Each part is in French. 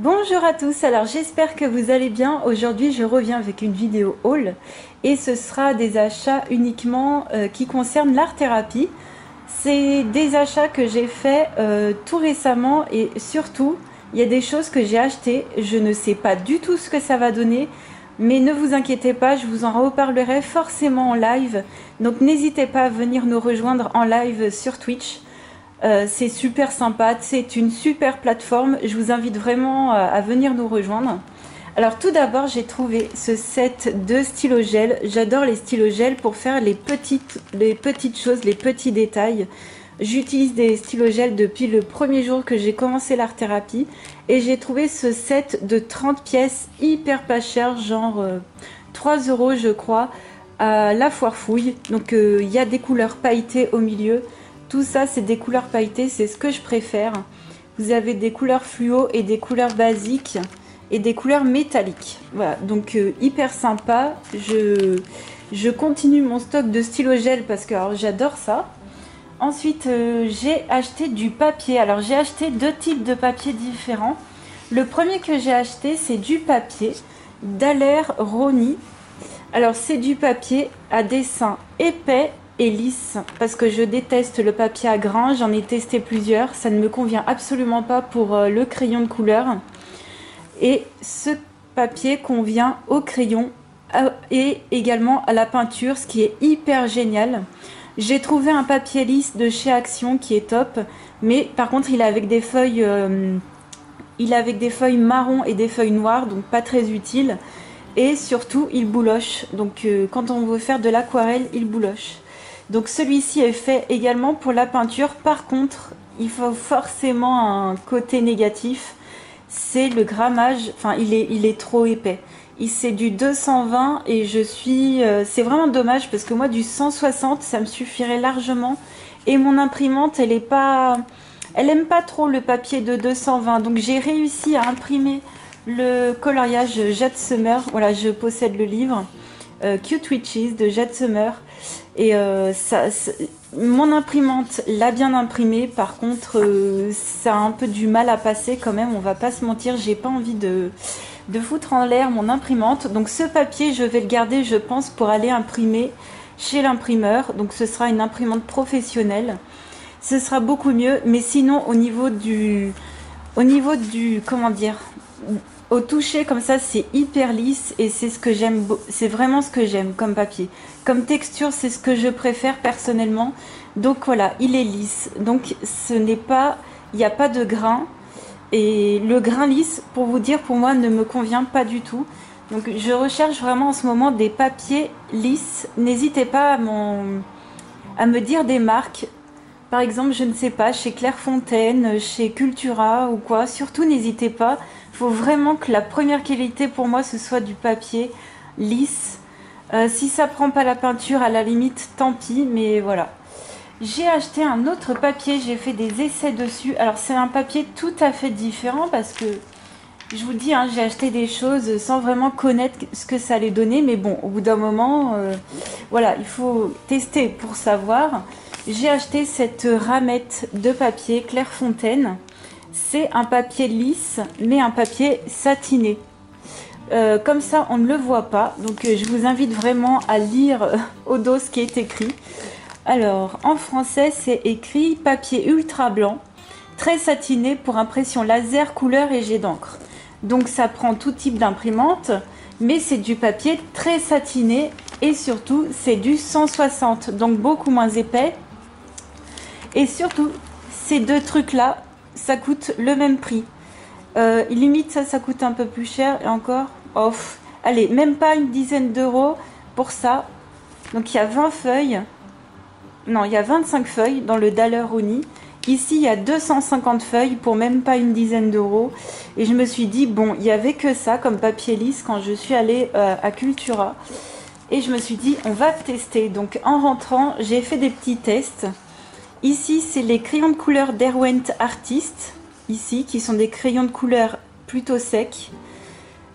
Bonjour à tous, alors j'espère que vous allez bien. Aujourd'hui je reviens avec une vidéo haul et ce sera des achats uniquement qui concernent l'art-thérapie. C'est des achats que j'ai fait tout récemment et surtout il y a des choses que j'ai achetées. Je ne sais pas du tout ce que ça va donner, mais ne vous inquiétez pas, je vous en reparlerai forcément en live. Donc n'hésitez pas à venir nous rejoindre en live sur Twitch. C'est super sympa, c'est une super plateforme. Je vous invite vraiment à venir nous rejoindre. Alors tout d'abord, j'ai trouvé ce set de stylo gel. J'adore les stylos gel pour faire les petites choses, les petits détails. J'utilise des stylos gel depuis le premier jour que j'ai commencé l'art thérapie. Et j'ai trouvé ce set de 30 pièces hyper pas cher, genre 3 € je crois, à la foire fouille. Donc il y a des couleurs pailletées au milieu. Tout ça, c'est des couleurs pailletées, c'est ce que je préfère. Vous avez des couleurs fluo et des couleurs basiques et des couleurs métalliques. Voilà, donc hyper sympa. Je continue mon stock de stylo gel parce que j'adore ça. Ensuite, j'ai acheté du papier. Alors, j'ai acheté deux types de papier différents. Le premier que j'ai acheté, c'est du papier Daler Rowney. Alors, c'est du papier à dessin épais et lisse parce que je déteste le papier à grains. J'en ai testé plusieurs, ça ne me convient absolument pas pour le crayon de couleur. Et ce papier convient au crayon et également à la peinture, ce qui est hyper génial. J'ai trouvé un papier lisse de chez Action qui est top, mais par contre il est avec des feuilles marron et des feuilles noires, donc pas très utile. Et surtout il bouloche, donc quand on veut faire de l'aquarelle, il bouloche. Donc celui-ci est fait également pour la peinture. Par contre, il faut forcément un côté négatif. C'est le grammage. Enfin, il est trop épais. C'est du 220 et c'est vraiment dommage parce que moi du 160 ça me suffirait largement. Et mon imprimante elle aime pas trop le papier de 220. Donc j'ai réussi à imprimer le coloriage Jade Summer. Voilà, je possède le livre. Cute Witches de Jade Summer. Et mon imprimante l'a bien imprimé. Par contre, ça a un peu du mal à passer quand même. On va pas se mentir, j'ai pas envie de foutre en l'air mon imprimante. Donc ce papier, je vais le garder, je pense, pour aller imprimer chez l'imprimeur. Donc ce sera une imprimante professionnelle. Ce sera beaucoup mieux. Mais sinon, comment dire, au toucher comme ça, c'est hyper lisse et c'est ce que j'aime, c'est vraiment ce que j'aime comme papier. Comme texture, c'est ce que je préfère personnellement. Donc voilà, il est lisse. Donc il n'y a pas de grain. Et le grain lisse, pour vous dire, pour moi, ne me convient pas du tout. Donc je recherche vraiment en ce moment des papiers lisses. N'hésitez pas à me dire des marques. Par exemple, je ne sais pas, chez Clairefontaine, chez Cultura ou quoi. Surtout, n'hésitez pas. Il faut vraiment que la première qualité pour moi, ce soit du papier lisse. Si ça prend pas la peinture, à la limite, tant pis. Mais voilà. J'ai acheté un autre papier, j'ai fait des essais dessus. Alors, c'est un papier tout à fait différent parce que, je vous dis, hein, j'ai acheté des choses sans vraiment connaître ce que ça allait donner. Mais bon, au bout d'un moment, voilà, il faut tester pour savoir. J'ai acheté cette ramette de papier Clairefontaine. C'est un papier lisse, mais un papier satiné. Comme ça, on ne le voit pas. Donc, je vous invite vraiment à lire au dos ce qui est écrit. Alors, en français, c'est écrit papier ultra blanc, très satiné pour impression laser, couleur et jet d'encre. Donc, ça prend tout type d'imprimante, mais c'est du papier très satiné et surtout, c'est du 160, donc beaucoup moins épais. Et surtout, ces deux trucs-là, ça coûte le même prix. Limite, ça coûte un peu plus cher. Et encore, off. Allez, même pas une dizaine d'euros pour ça. Donc, il y a 20 feuilles. Non, il y a 25 feuilles dans le Daler Rowney. Ici, il y a 250 feuilles pour même pas une dizaine d'euros. Et je me suis dit, bon, il n'y avait que ça comme papier lisse quand je suis allée à Cultura. Et je me suis dit, on va tester. Donc, en rentrant, j'ai fait des petits tests. Ici, c'est les crayons de couleur Derwent Artist, ici, qui sont des crayons de couleur plutôt secs.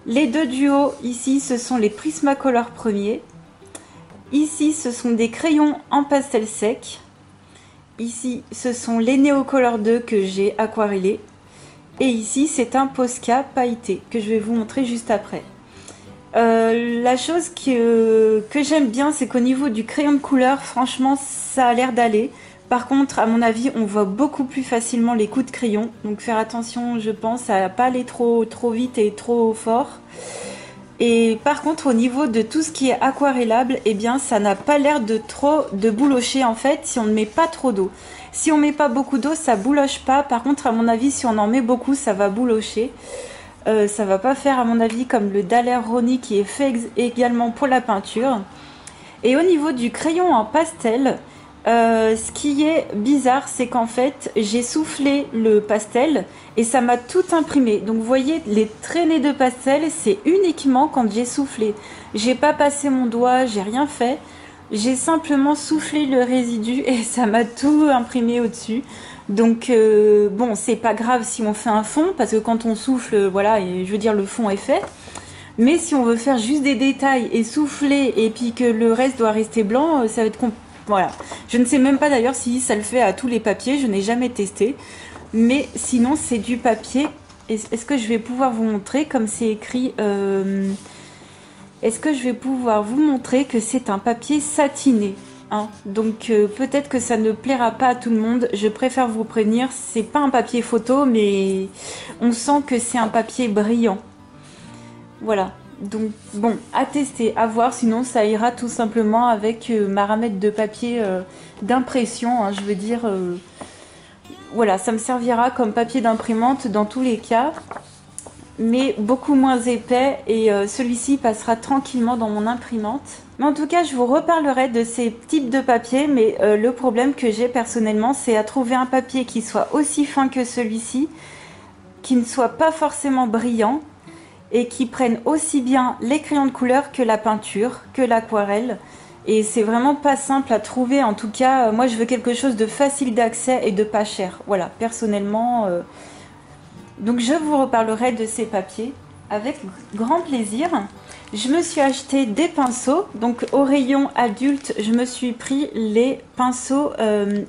Les deux du haut, ici, ce sont les Prismacolor premiers. Ici, ce sont des crayons en pastel sec. Ici, ce sont les Neocolor 2 que j'ai aquarellés. Et ici, c'est un Posca pailleté que je vais vous montrer juste après. La chose que j'aime bien, c'est qu'au niveau du crayon de couleur, franchement, ça a l'air d'aller. Par contre, à mon avis, on voit beaucoup plus facilement les coups de crayon. Donc faire attention, je pense, à ne pas aller trop vite et trop fort. Et par contre, au niveau de tout ce qui est aquarellable, eh bien, ça n'a pas l'air de boulocher en fait si on ne met pas trop d'eau. Si on met pas beaucoup d'eau, ça bouloche pas. Par contre, à mon avis, si on en met beaucoup, ça va boulocher. Ça va pas faire, à mon avis, comme le Daler Ronie qui est fait également pour la peinture. Et au niveau du crayon en pastel, ce qui est bizarre, c'est qu'en fait, j'ai soufflé le pastel et ça m'a tout imprimé. Donc, vous voyez, les traînées de pastel, c'est uniquement quand j'ai soufflé. J'ai pas passé mon doigt, j'ai rien fait. J'ai simplement soufflé le résidu et ça m'a tout imprimé au-dessus. Donc, bon, c'est pas grave si on fait un fond, parce que quand on souffle, voilà, et je veux dire, le fond est fait. Mais si on veut faire juste des détails et souffler, et puis que le reste doit rester blanc, ça va être compliqué. Voilà. Je ne sais même pas d'ailleurs si ça le fait à tous les papiers, je n'ai jamais testé. Mais sinon, c'est du papier. Est-ce que je vais pouvoir vous montrer, comme c'est écrit... Est-ce que je vais pouvoir vous montrer que c'est un papier satiné, hein? Donc peut-être que ça ne plaira pas à tout le monde. Je préfère vous prévenir, c'est pas un papier photo, mais on sent que c'est un papier brillant. Voilà. Donc bon, à tester, à voir, sinon ça ira tout simplement avec ma ramette de papier d'impression, hein, je veux dire, voilà, ça me servira comme papier d'imprimante dans tous les cas, mais beaucoup moins épais et celui-ci passera tranquillement dans mon imprimante. Mais en tout cas, je vous reparlerai de ces types de papier, mais le problème que j'ai personnellement, c'est à trouver un papier qui soit aussi fin que celui-ci, qui ne soit pas forcément brillant, et qui prennent aussi bien les crayons de couleur que la peinture, que l'aquarelle. Et c'est vraiment pas simple à trouver. En tout cas, moi je veux quelque chose de facile d'accès et de pas cher. Voilà, personnellement. Donc je vous reparlerai de ces papiers avec grand plaisir. Je me suis acheté des pinceaux. Donc au rayon adulte, je me suis pris les pinceaux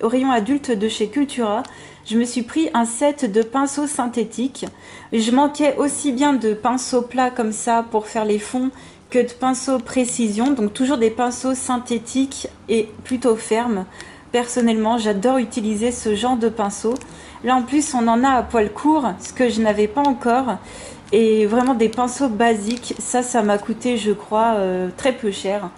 au rayon adulte de chez Cultura. Je me suis pris un set de pinceaux synthétiques. Je manquais aussi bien de pinceaux plats comme ça pour faire les fonds que de pinceaux précision. Donc toujours des pinceaux synthétiques et plutôt fermes. Personnellement, j'adore utiliser ce genre de pinceaux. Là en plus, on en a à poil court, ce que je n'avais pas encore. Et vraiment des pinceaux basiques. Ça m'a coûté, je crois, très peu cher.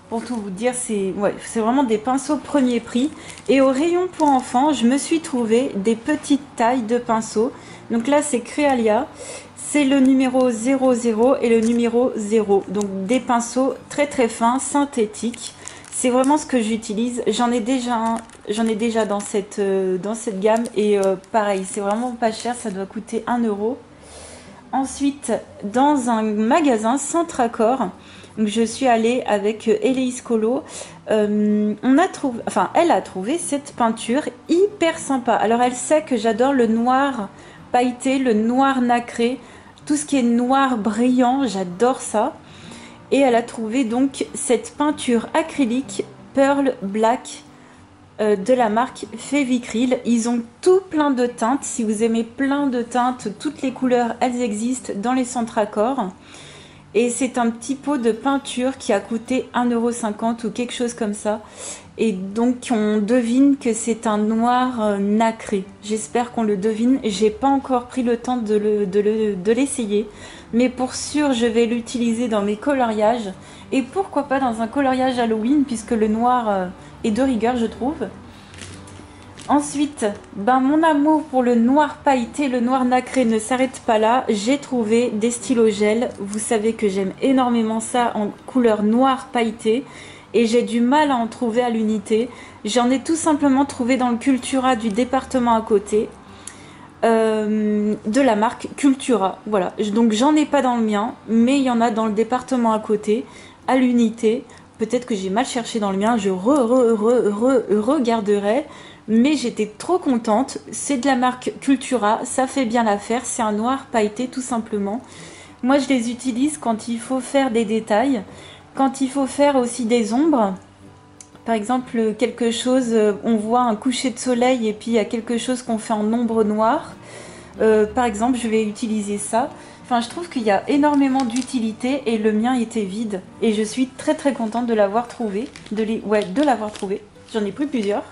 Pour tout vous dire, c'est vraiment des pinceaux premier prix. Et au rayon pour enfants, je me suis trouvé des petites tailles de pinceaux. Donc là, c'est Créalia. C'est le numéro 00 et le numéro 0. Donc des pinceaux très très fins, synthétiques. C'est vraiment ce que j'utilise. J'en ai déjà dans cette gamme. Et pareil, c'est vraiment pas cher. Ça doit coûter 1 euro. Ensuite, dans un magasin Centracor, donc je suis allée avec Héléis Colo. Elle a trouvé cette peinture hyper sympa. Alors elle sait que j'adore le noir pailleté, le noir nacré, tout ce qui est noir brillant, j'adore ça. Et elle a trouvé donc cette peinture acrylique Pearl Black de la marque Févicryl. Ils ont tout plein de teintes. Si vous aimez plein de teintes, toutes les couleurs, elles existent dans les Centracor. Et c'est un petit pot de peinture qui a coûté 1,50 € ou quelque chose comme ça. Et donc on devine que c'est un noir nacré. J'espère qu'on le devine. J'ai pas encore pris le temps de l'essayer. Mais pour sûr, je vais l'utiliser dans mes coloriages. Et pourquoi pas dans un coloriage Halloween, puisque le noir est de rigueur, je trouve. Ensuite, mon amour pour le noir pailleté, le noir nacré ne s'arrête pas là. J'ai trouvé des stylos gel. Vous savez que j'aime énormément ça en couleur noir pailleté. Et j'ai du mal à en trouver à l'unité. J'en ai tout simplement trouvé dans le Cultura du département à côté. De la marque Cultura. Voilà. Donc j'en ai pas dans le mien. Mais il y en a dans le département à côté. À l'unité. Peut-être que j'ai mal cherché dans le mien. Je regarderai. Mais j'étais trop contente. C'est de la marque Cultura, ça fait bien l'affaire. C'est un noir pailleté tout simplement. Moi je les utilise quand il faut faire des détails, quand il faut faire aussi des ombres. Par exemple quelque chose, on voit un coucher de soleil et puis il y a quelque chose qu'on fait en ombre noire. Par exemple, je vais utiliser ça. Enfin, je trouve qu'il y a énormément d'utilité et le mien était vide. Et je suis très très contente de l'avoir trouvé. De l'avoir trouvé. J'en ai pris plusieurs.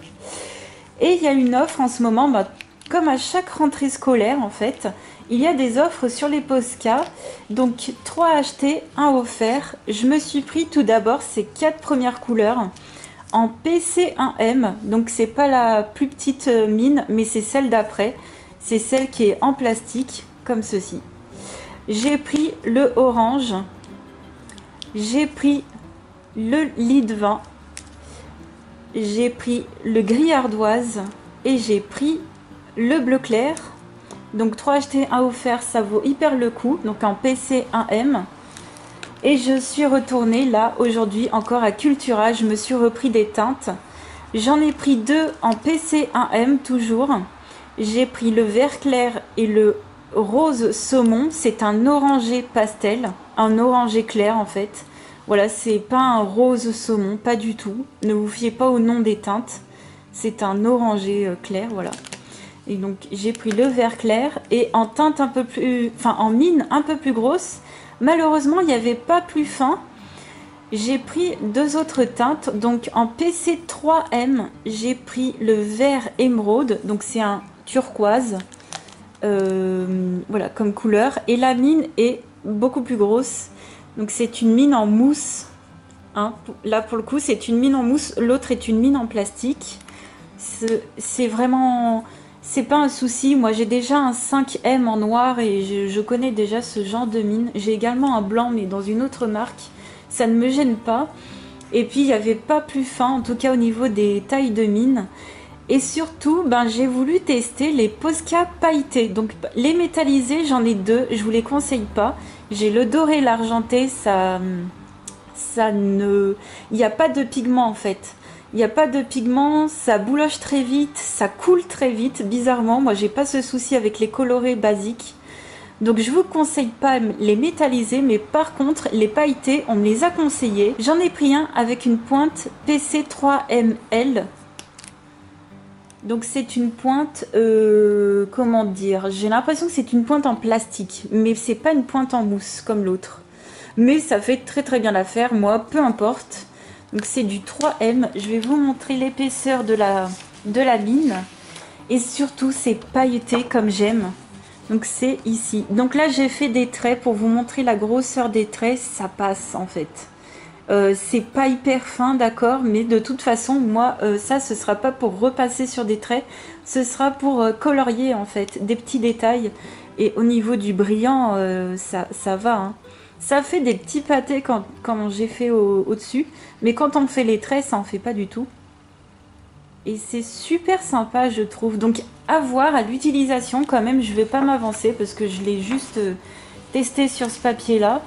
Et il y a une offre en ce moment, bah, comme à chaque rentrée scolaire en fait, il y a des offres sur les Posca. Donc 3 achetés, 1 offert. Je me suis pris tout d'abord ces 4 premières couleurs en PC1M. Donc c'est pas la plus petite mine, mais c'est celle d'après. C'est celle qui est en plastique, comme ceci. J'ai pris le orange. J'ai pris le lit de vin. J'ai pris le gris ardoise. Et j'ai pris le bleu clair. Donc 3 achetés, 1 offert, ça vaut hyper le coup. Donc en PC1M. Et je suis retournée là aujourd'hui encore à Cultura. Je me suis repris des teintes. J'en ai pris 2 en PC1M toujours. J'ai pris le vert clair et le rose saumon. C'est un orangé pastel. Un orangé clair en fait. Voilà, c'est pas un rose saumon, pas du tout. Ne vous fiez pas au nom des teintes. C'est un orangé clair, voilà. Et donc j'ai pris le vert clair et en teinte un peu plus, enfin en mine un peu plus grosse. Malheureusement, il n'y avait pas plus fin. J'ai pris 2 autres teintes. Donc en PC3M, j'ai pris le vert émeraude. Donc c'est un turquoise. Voilà, comme couleur. Et la mine est beaucoup plus grosse. Donc c'est une mine en mousse. Hein. Là pour le coup, c'est une mine en mousse. L'autre est une mine en plastique. C'est vraiment... C'est pas un souci, moi j'ai déjà un 5M en noir et je connais déjà ce genre de mine. J'ai également un blanc mais dans une autre marque, ça ne me gêne pas. Et puis il n'y avait pas plus fin, en tout cas au niveau des tailles de mine. Et surtout, ben, j'ai voulu tester les Posca pailletés. Donc les métallisés, j'en ai 2, je vous les conseille pas. J'ai le doré et l'argenté, ça ne... Il n'y a pas de pigment en fait. Il n'y a pas de pigment, ça bouloche très vite, ça coule très vite, bizarrement. Moi, j'ai pas ce souci avec les colorés basiques. Donc, je vous conseille pas les métallisés, mais par contre, les pailletés, on me les a conseillés. J'en ai pris un avec une pointe PC3ML. Donc, c'est une pointe, comment dire, j'ai l'impression que c'est une pointe en plastique, mais c'est pas une pointe en mousse comme l'autre. Mais ça fait très très bien l'affaire, moi, peu importe. Donc c'est du 3M. Je vais vous montrer l'épaisseur de la mine. Et surtout, c'est pailleté comme j'aime. Donc c'est ici. Donc là, j'ai fait des traits pour vous montrer la grosseur des traits. Ça passe en fait. C'est pas hyper fin, d'accord. Mais de toute façon, moi, ça, ce sera pas pour repasser sur des traits. Ce sera pour colorier en fait. Des petits détails. Et au niveau du brillant, ça va. Hein. Ça fait des petits pâtés quand j'ai fait au-dessus. Mais quand on fait les traits, ça en fait pas du tout. Et c'est super sympa, je trouve. Donc, à voir à l'utilisation quand même. Je vais pas m'avancer parce que je l'ai juste testé sur ce papier-là.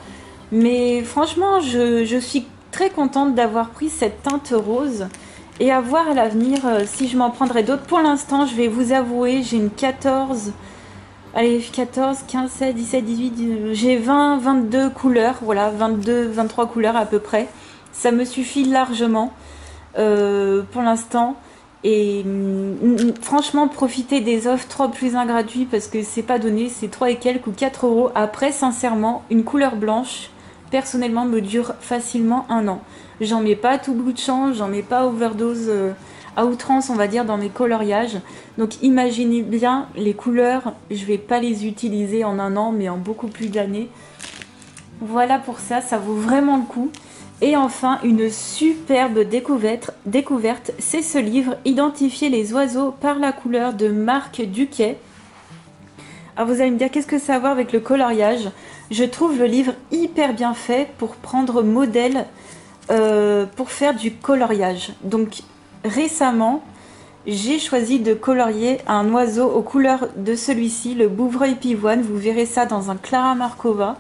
Mais franchement, je suis très contente d'avoir pris cette teinte rose. Et à voir à l'avenir si je m'en prendrai d'autres. Pour l'instant, je vais vous avouer, j'ai une 14... Allez, 14, 15, 16, 17, 18, 19, j'ai 20, 22 couleurs, voilà, 22, 23 couleurs à peu près. Ça me suffit largement pour l'instant. Et franchement, profitez des offres 3 plus 1 gratuit parce que c'est pas donné, c'est 3 et quelques ou 4 euros. Après, sincèrement, une couleur blanche, personnellement, me dure facilement 1 an. J'en mets pas à tout bout de champ, j'en mets pas overdose... à outrance on va dire dans mes coloriages. Donc imaginez bien les couleurs, je vais pas les utiliser en 1 an mais en beaucoup plus d'années. Voilà pour ça, ça vaut vraiment le coup. Et enfin une superbe découverte, c'est ce livre Identifier les oiseaux par la couleur de Marc Duquet. Alors vous allez me dire qu'est-ce que ça a à voir avec le coloriage. Je trouve le livre hyper bien fait pour prendre modèle pour faire du coloriage. Donc récemment, j'ai choisi de colorier un oiseau aux couleurs de celui-ci, le bouvreuil pivoine. Vous verrez ça dans un Clara Markova.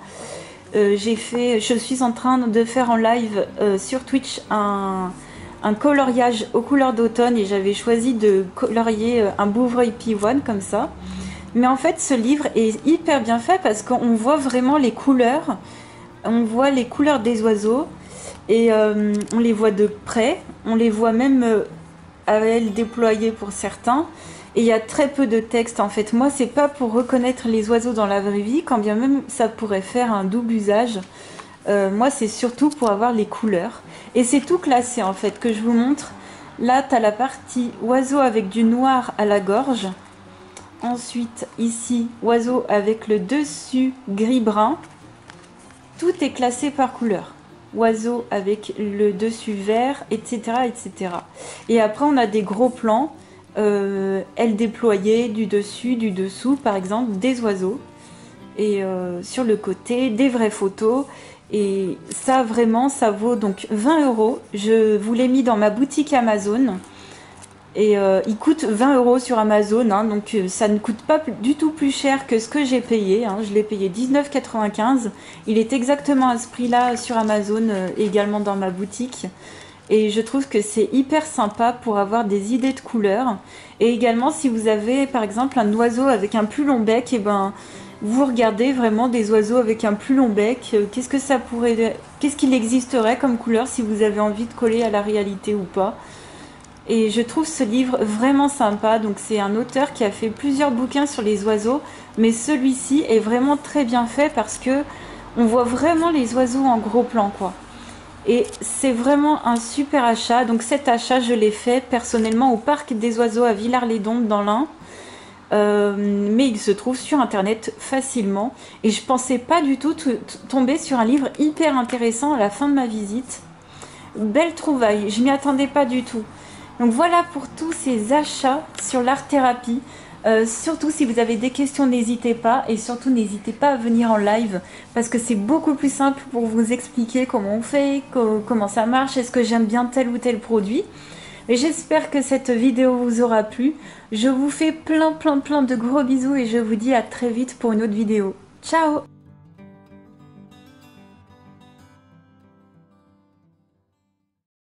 Je suis en train de faire en live sur Twitch un coloriage aux couleurs d'automne et j'avais choisi de colorier un bouvreuil pivoine comme ça. Mais en fait, ce livre est hyper bien fait parce qu'on voit vraiment les couleurs. On voit les couleurs des oiseaux et on les voit de près. On les voit même à elles déployées pour certains. Et il y a très peu de texte en fait. Moi, c'est pas pour reconnaître les oiseaux dans la vraie vie, quand bien même ça pourrait faire un double usage. Moi, c'est surtout pour avoir les couleurs. Et c'est tout classé en fait que je vous montre. Là, tu as la partie oiseau avec du noir à la gorge. Ensuite, ici, oiseau avec le dessus gris-brun. Tout est classé par couleur. Oiseau avec le dessus vert, etc., etc. Et après, on a des gros plans, ailes déployées, du dessus, du dessous, par exemple, des oiseaux. Et sur le côté, des vraies photos. Et ça, vraiment, ça vaut donc 20 €. Je vous l'ai mis dans ma boutique Amazon. Et il coûte 20 € sur Amazon, hein, donc ça ne coûte pas du tout plus cher que ce que j'ai payé. Hein. Je l'ai payé 19,95 €. Il est exactement à ce prix-là sur Amazon, également dans ma boutique. Et je trouve que c'est hyper sympa pour avoir des idées de couleurs. Et également, si vous avez par exemple un oiseau avec un plus long bec, et ben vous regardez vraiment des oiseaux avec un plus long bec. Qu'est-ce qu'il existerait comme couleur si vous avez envie de coller à la réalité ou pas. Et je trouve ce livre vraiment sympa. Donc c'est un auteur qui a fait plusieurs bouquins sur les oiseaux, mais celui-ci est vraiment très bien fait parce que on voit vraiment les oiseaux en gros plan, quoi. Et c'est vraiment un super achat. Donc cet achat, je l'ai fait personnellement au parc des oiseaux à Villars-les-Dombes dans l'Ain. Mais il se trouve sur internet facilement. Et je pensais pas du tout tomber sur un livre hyper intéressant à la fin de ma visite. Belle trouvaille, je m'y attendais pas du tout. Donc voilà pour tous ces achats sur l'art-thérapie. Surtout si vous avez des questions, n'hésitez pas. Et surtout n'hésitez pas à venir en live, parce que c'est beaucoup plus simple pour vous expliquer comment on fait, comment ça marche, est-ce que j'aime bien tel ou tel produit. Et j'espère que cette vidéo vous aura plu. Je vous fais plein de gros bisous et je vous dis à très vite pour une autre vidéo. Ciao!